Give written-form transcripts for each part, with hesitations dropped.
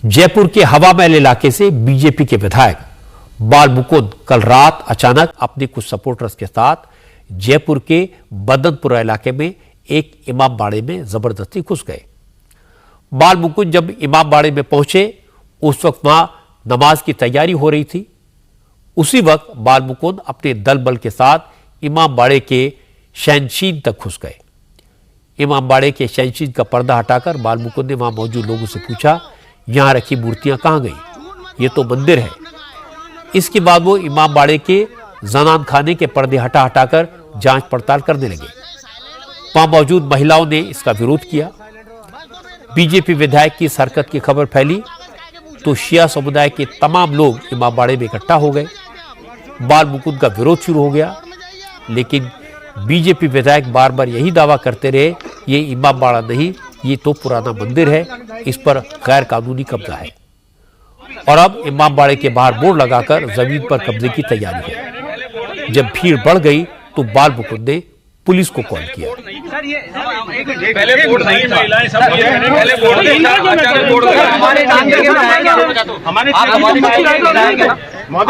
जयपुर के हवा महल इलाके से बीजेपी के विधायक बाल मुकुंद कल रात अचानक अपने कुछ सपोर्टर्स के साथ जयपुर के बदनपुरा इलाके में एक इमाम बाड़े में जबरदस्ती घुस गए। बाल मुकुंद जब इमाम बाड़े में पहुंचे उस वक्त वहां नमाज की तैयारी हो रही थी। उसी वक्त बाल मुकुंद अपने दल बल के साथ इमाम बाड़े के शैनशीन तक घुस गए। इमाम बाड़े के शैनशीन का पर्दा हटाकर बाल मुकुंद ने वहां मौजूद लोगों से पूछा, यहां रखी मूर्तियां कहां गई? ये तो मंदिर है। इसके बाद वो इमाम बाड़े के जनान खाने के पर्दे हटाकर जांच पड़ताल करने लगे। वहां मौजूद महिलाओं ने इसका विरोध किया। बीजेपी विधायक की इस हरकत की खबर फैली तो शिया समुदाय के तमाम लोग इमाम बाड़े में इकट्ठा हो गए। बाल मुकुंद का विरोध शुरू हो गया, लेकिन बीजेपी विधायक बार बार यही दावा करते रहे, ये इमाम बाड़ा नहीं, ये तो पुराना मंदिर है, इस पर गैर कानूनी कब्जा है। और अब इमाम बाड़े के बाहर बोर्ड लगाकर जमीन पर कब्जे की तैयारी है। जब भीड़ बढ़ गई तो बाल मुकुंद ने पुलिस को कॉल किया। पहले बोर्ड नहीं था, पहले बोर्ड नहीं था, अचानक बोर्ड लगा।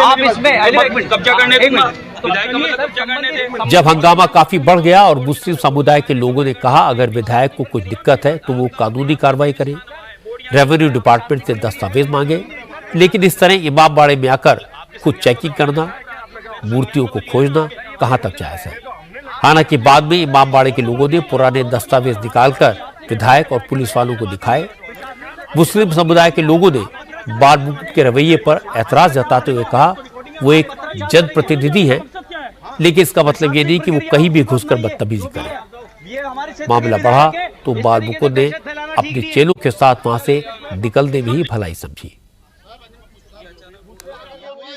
आप इसमें कब्जा करने थे। जब हंगामा काफी बढ़ गया और मुस्लिम समुदाय के लोगों ने कहा अगर विधायक को कुछ दिक्कत है तो वो कानूनी कार्रवाई करें, रेवेन्यू डिपार्टमेंट से दस्तावेज मांगे, लेकिन इस तरह इमाम बाड़े में आकर खुद चेकिंग करना, मूर्तियों को खोजना कहां तक जायज है। हालांकि बाद में इमाम बाड़े के लोगों ने पुराने दस्तावेज निकालकर विधायक और पुलिस वालों को दिखाए। मुस्लिम समुदाय के लोगों ने बाल मुकुंद के रवैये पर ऐतराज जताते हुए कहा वो एक जनप्रतिनिधि है, लेकिन इसका मतलब ये नहीं कि वो कहीं भी घुसकर बदतमीजी करे। मामला बढ़ा तो बाल मुकुंद ने अपने चेलों के साथ वहां से निकलने में ही भलाई समझी।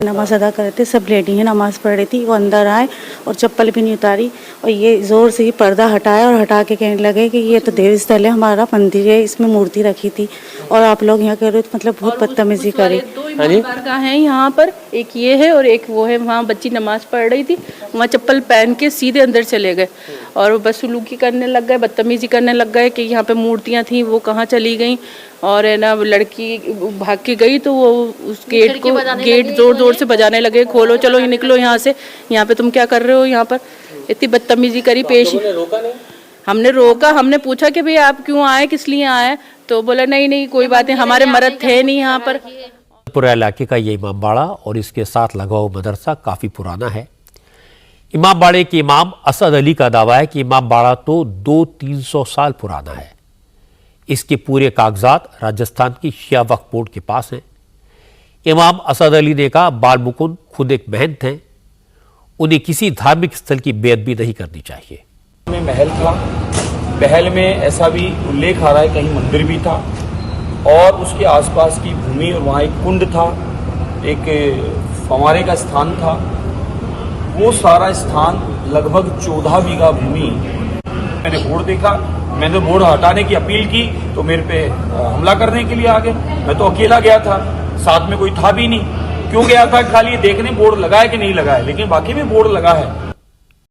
नमाज अदा कर रहे थे, सब लेडी हैं, नमाज पढ़ रही थी। वो अंदर आए और चप्पल भी नहीं उतारी और ये जोर से ही पर्दा हटाया और हटा के कहने लगे कि ये तो देव स्थल है, हमारा मंदिर है, इसमें मूर्ति रखी थी और आप लोग यहाँ कर रहे हो, मतलब बहुत बदतमीजी करी। दरगाह है यहाँ पर, एक ये है और एक वो है। वहाँ बच्ची नमाज पढ़ रही थी, वहाँ चप्पल पहन के सीधे अंदर चले गए और बदसलूकी करने लग गए, बदतमीजी करने लग गए कि यहाँ पे मूर्तियाँ थी वो कहाँ चली गई। और है ना, लड़की भाग के गई तो वो उस गेट जोर जोर से बजाने लगे, खोलो, चलो निकलो यहाँ से, यहाँ पे तुम क्या कर रहे हो यहाँ पर। इतनी बदतमीजी करी पेश। हमने रोका, हमने पूछा कि भैया आप क्यों आए, किस लिए आए, तो बोला नहीं कोई बात नहीं, हमारे मर्द थे नहीं यहाँ पर। पूरा इलाके का ये इमाम बाड़ा और इसके साथ लगा हुआ मदरसा काफी पुराना है। इमाम बाड़े के इमाम असद अली का दावा है कि इमाम बाड़ा तो 200-300 साल पुराना है। इसके पूरे कागजात राजस्थान की शिया वक्फ बोर्ड के पास हैं। इमाम असद अली ने कहा बाल मुकुंद खुद एक महंत हैं, उन्हें किसी धार्मिक स्थल की बेअदबी नहीं करनी चाहिए। में महल था, महल में ऐसा भी उल्लेख आ रहा है कहीं मंदिर भी था और उसके आसपास की भूमि और वहाँ एक कुंड था, एक फंवारे का स्थान था। वो सारा स्थान लगभग 14 बीघा भूमि। मैंने बोर्ड देखा, मैंने बोर्ड हटाने की अपील की तो मेरे पे हमला करने के लिए आ गए। मैं तो अकेला गया था, साथ में कोई था भी नहीं। क्यों गया था? खाली देखने बोर्ड लगा है कि नहीं लगा है, लेकिन बाकी में बोर्ड लगा है।